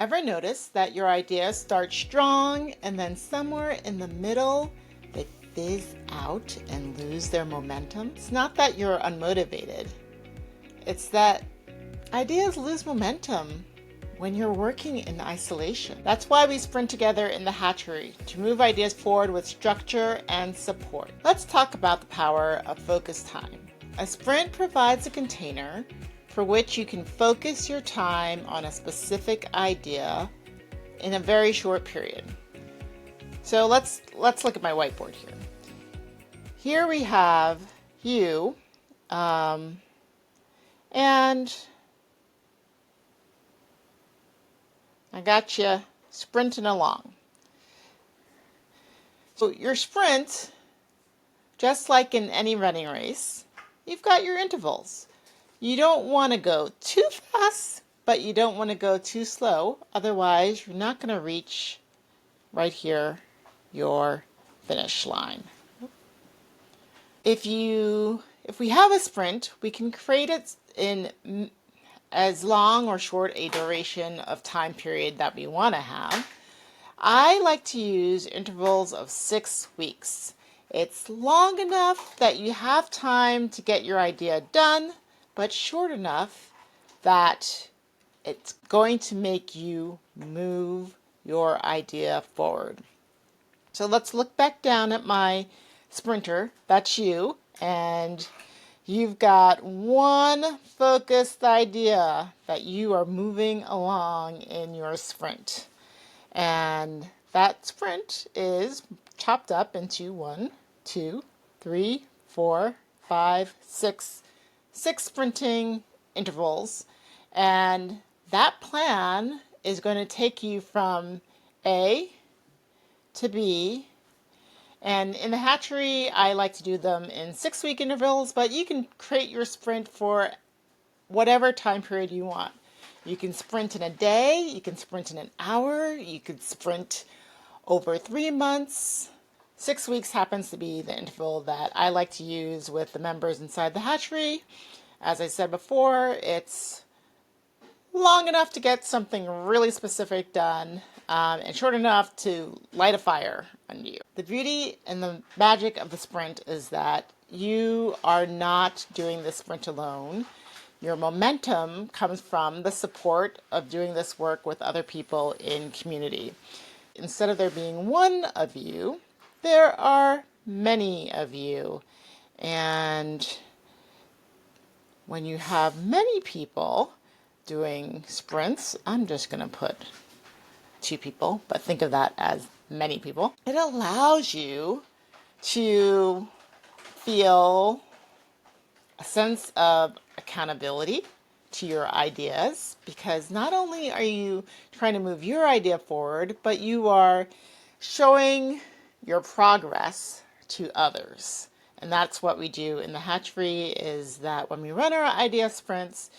Ever notice that your ideas start strong and then somewhere in the middle they fizz out and lose their momentum? It's not that you're unmotivated. It's that ideas lose momentum when you're working in isolation. That's why we sprint together in the Hatchery, to move ideas forward with structure and support. Let's talk about the power of focus time. A sprint provides a container for which you can focus your time on a specific idea in a very short period. So let's look at my whiteboard here. Here we have you, and I got you sprinting along. So your sprint, just like in any running race, you've got your intervals. You don't want to go too fast, but you don't want to go too slow. Otherwise, you're not going to reach right here your finish line. If we have a sprint, we can create it in as long or short a duration of time period that we want to have. I like to use intervals of 6 weeks. It's long enough that you have time to get your idea done, but short enough that it's going to make you move your idea forward. So let's look back down at my sprinter. That's you, and you've got one focused idea that you are moving along in your sprint. And that sprint is chopped up into 1, 2, 3, 4, 5, 6 sprinting intervals. And that plan is going to take you from A to B. And in the hatchery, I like to do them in 6-week intervals, but you can create your sprint for whatever time period you want. You can sprint in a day, you can sprint in an hour, you could sprint over 3 months. 6 weeks happens to be the interval that I like to use with the members inside the hatchery. As I said before, it's long enough to get something really specific done, and short enough to light a fire under you. The beauty and the magic of the sprint is that you are not doing the sprint alone. Your momentum comes from the support of doing this work with other people in community. Instead of there being one of you, there are many of you. And when you have many people doing sprints, I'm just going to put 2 people, but think of that as many people. It allows you to feel a sense of accountability to your ideas, because not only are you trying to move your idea forward, but you are showing your progress to others. And that's what we do in the hatchery, is that when we run our idea sprints,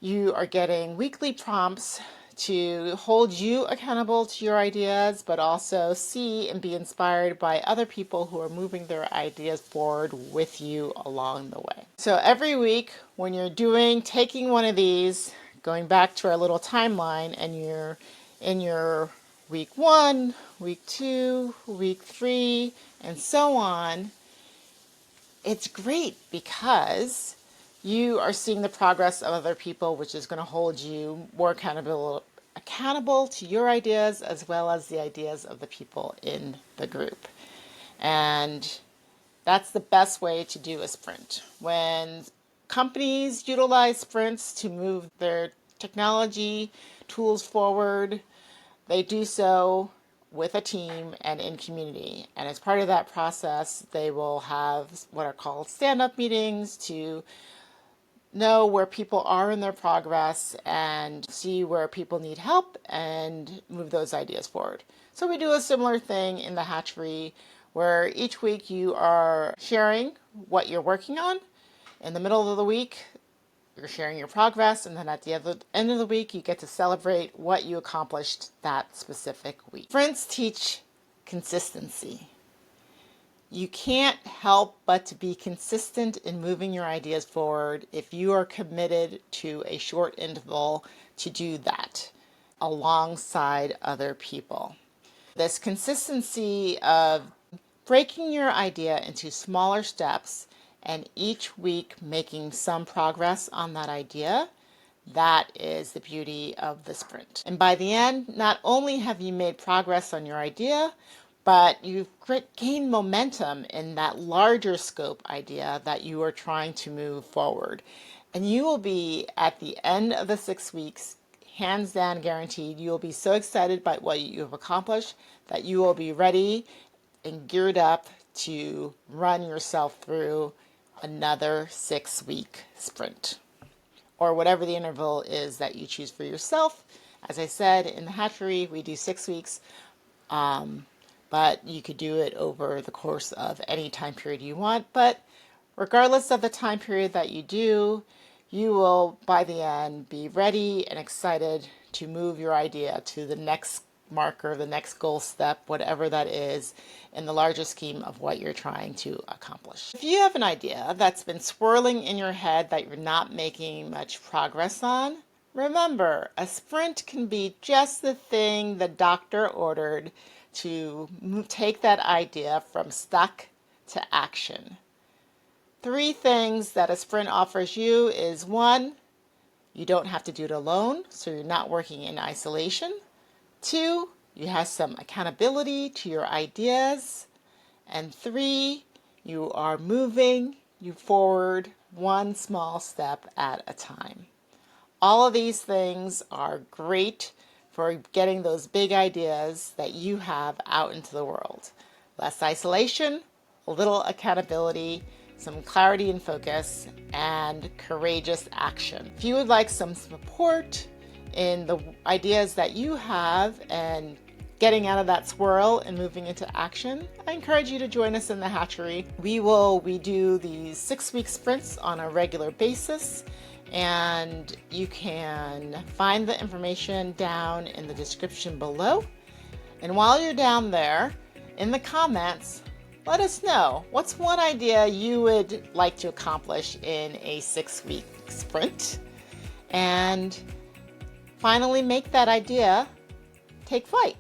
you are getting weekly prompts to hold you accountable to your ideas, but also see and be inspired by other people who are moving their ideas forward with you along the way. So every week when you're taking one of these, going back to our little timeline, and you're in your week 1, week 2, week 3, and so on, it's great because you are seeing the progress of other people, which is going to hold you more accountable to your ideas as well as the ideas of the people in the group. And that's the best way to do a sprint. When companies utilize sprints to move their technology tools forward, they do so with a team and in community. And as part of that process, they will have what are called stand-up meetings to know where people are in their progress and see where people need help and move those ideas forward. So we do a similar thing in the hatchery, where each week you are sharing what you're working on. In the middle of the week, you're sharing your progress, and then at the end of the week, you get to celebrate what you accomplished that specific week. Sprints teach consistency. You can't help but to be consistent in moving your ideas forward if you are committed to a short interval to do that. alongside other people. This consistency of breaking your idea into smaller steps and each week making some progress on that idea, that is the beauty of the sprint. And by the end, not only have you made progress on your idea, but you've gained momentum in that larger scope idea that you are trying to move forward. And you will be, at the end of the 6 weeks, hands down guaranteed, you will be so excited by what you have accomplished that you will be ready and geared up to run yourself through another 6-week sprint, or whatever the interval is that you choose for yourself. As I said, in the hatchery, we do 6 weeks, but you could do it over the course of any time period you want. But regardless of the time period that you do, you will, by the end, be ready and excited to move your idea to the next marker, the next goal step, whatever that is, in the larger scheme of what you're trying to accomplish. If you have an idea that's been swirling in your head that you're not making much progress on, remember, a sprint can be just the thing the doctor ordered to take that idea from stuck to action. 3 things that a sprint offers you is: 1, you don't have to do it alone, so you're not working in isolation. 2, you have some accountability to your ideas. And 3, you are moving you forward one small step at a time. All of these things are great for getting those big ideas that you have out into the world. Less isolation, a little accountability, some clarity and focus, and courageous action. If you would like some support in the ideas that you have and getting out of that swirl and moving into action, I encourage you to join us in the hatchery. We do these 6-week sprints on a regular basis, and you can find the information down in the description below. And while you're down there, in the comments, let us know what's one idea you would like to accomplish in a 6-week sprint, and finally make that idea take flight.